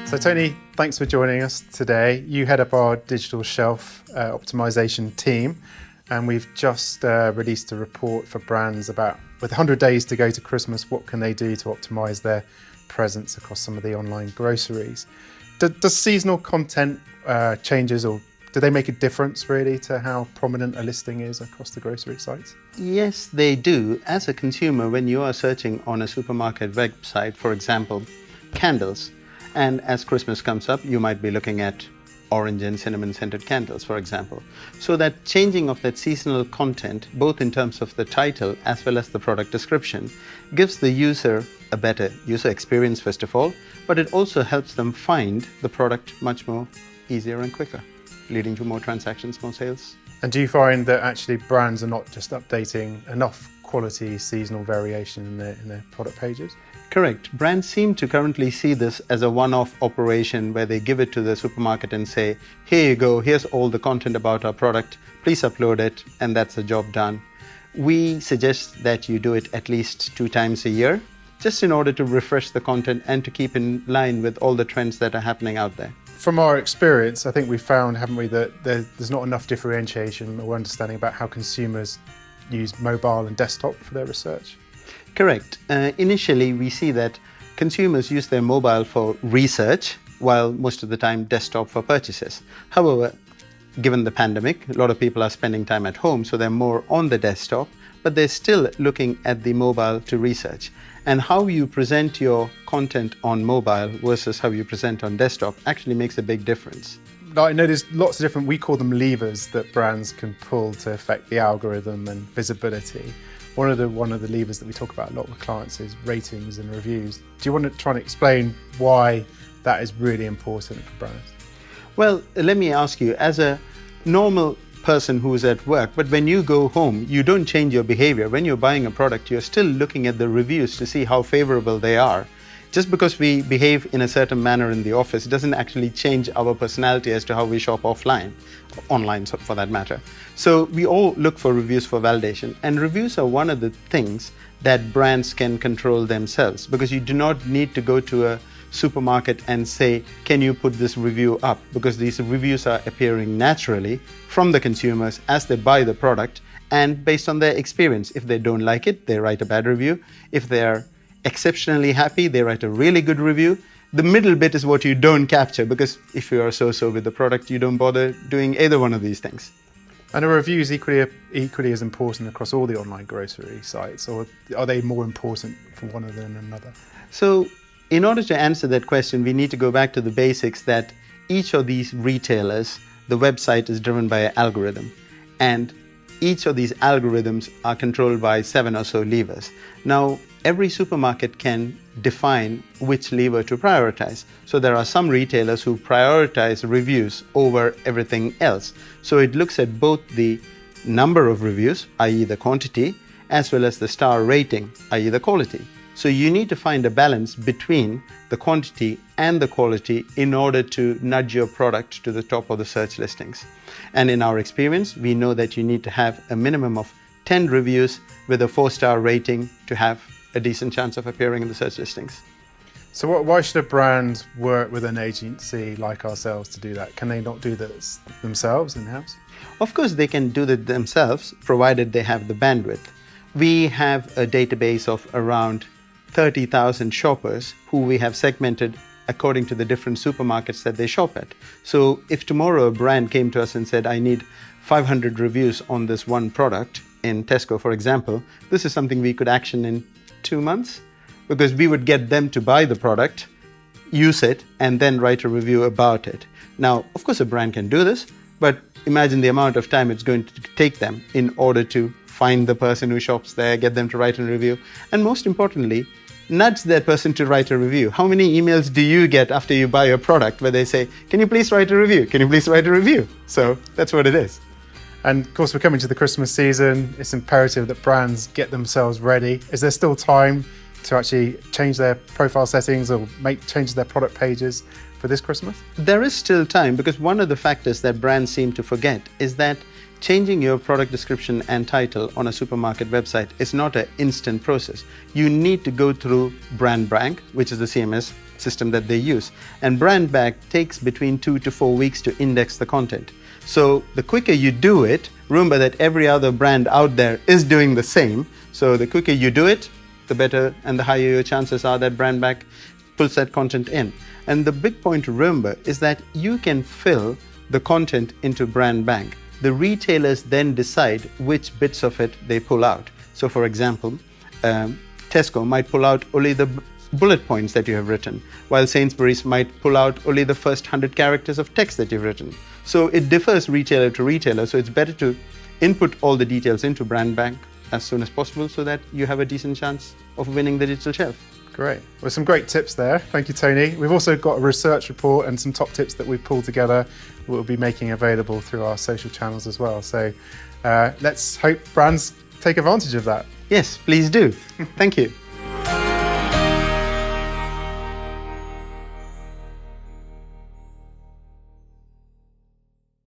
So Tony, thanks for joining us today. You head up our digital shelf optimization team, and we've just released a report for brands about, with 100 days to go to Christmas, what can they do to optimize their presence across some of the online groceries. Does seasonal content changes, or do they make a difference really to how prominent a listing is across the grocery sites? Yes, they do. As a consumer, when you are searching on a supermarket website, for example, candles, and as Christmas comes up, you might be looking at orange and cinnamon scented candles, for example. So that changing of that seasonal content, both in terms of the title as well as the product description, gives the user a better user experience, first of all, but it also helps them find the product much more easier and quicker, leading to more transactions, more sales. And do you find that actually brands are not just updating enough quality seasonal variation in their product pages? Correct. Brands seem to currently see this as a one-off operation where they give it to the supermarket and say, here you go, here's all the content about our product, please upload it, and that's the job done. We suggest that you do it at least 2 times a year, just in order to refresh the content and to keep in line with all the trends that are happening out there. From our experience, I think we found, haven't we, that there's not enough differentiation or understanding about how consumers use mobile and desktop for their research. Correct. Initially, we see that consumers use their mobile for research, while most of the time desktop for purchases. However, given the pandemic, a lot of people are spending time at home, so they're more on the desktop, but they're still looking at the mobile to research. And how you present your content on mobile versus how you present on desktop actually makes a big difference. I know there's lots of different, we call them levers, that brands can pull to affect the algorithm and visibility. One of the levers that we talk about a lot with clients is ratings and reviews. Do you want to try and explain why that is really important for brands? Well, let me ask you, as a normal person who's at work, but when you go home, you don't change your behavior. When you're buying a product, you're still looking at the reviews to see how favorable they are. Just because we behave in a certain manner in the office doesn't actually change our personality as to how we shop offline, online for that matter. So we all look for reviews for validation, and reviews are one of the things that brands can control themselves, because you do not need to go to a supermarket and say, can you put this review up? Because these reviews are appearing naturally from the consumers as they buy the product, and based on their experience. If they don't like it, they write a bad review. If they're exceptionally happy, they write a really good review. The middle bit is what you don't capture, because if you are so-so with the product, you don't bother doing either one of these things. And are reviews equally as important across all the online grocery sites, or are they more important for one than another? So in order to answer that question, we need to go back to the basics that each of these retailers, the website is driven by an algorithm, and each of these algorithms are controlled by 7 or so levers. Now, every supermarket can define which lever to prioritize. So there are some retailers who prioritize reviews over everything else. So it looks at both the number of reviews, i.e. the quantity, as well as the star rating, i.e. the quality. So you need to find a balance between the quantity and the quality in order to nudge your product to the top of the search listings. And in our experience, we know that you need to have a minimum of 10 reviews with a 4-star rating to have a decent chance of appearing in the search listings. So why should a brand work with an agency like ourselves to do that? Can they not do this themselves in-house? Of course, they can do that themselves, provided they have the bandwidth. We have a database of around 30,000 shoppers who we have segmented according to the different supermarkets that they shop at. So if tomorrow a brand came to us and said, I need 500 reviews on this one product in Tesco, for example, this is something we could action in 2 months, because we would get them to buy the product, use it, and then write a review about it. Now, of course, a brand can do this, but imagine the amount of time it's going to take them in order to find the person who shops there, get them to write a review, and most importantly, nudge that person to write a review. How many emails do you get after you buy a product where they say, can you please write a review? Can you please write a review? So that's what it is. And of course, we're coming to the Christmas season. It's imperative that brands get themselves ready. Is there still time to actually change their profile settings or make changes to their product pages for this Christmas? There is still time, because one of the factors that brands seem to forget is that changing your product description and title on a supermarket website is not an instant process. You need to go through Brand Bank, which is the CMS system that they use. And Brand Bank takes between 2 to 4 weeks to index the content. So the quicker you do it, remember that every other brand out there is doing the same. So the quicker you do it, the better and the higher your chances are that Brand Bank pulls that content in. And the big point to remember is that you can fill the content into Brand Bank. The retailers then decide which bits of it they pull out. So for example, Tesco might pull out only the bullet points that you have written, while Sainsbury's might pull out only the first 100 characters of text that you've written. So it differs retailer to retailer, so it's better to input all the details into Brand Bank as soon as possible so that you have a decent chance of winning the digital shelf. Great. Well, some great tips there. Thank you, Tony. We've also got a research report and some top tips that we've pulled together we'll be making available through our social channels as well. So let's hope brands take advantage of that. Yes, please do. Thank you.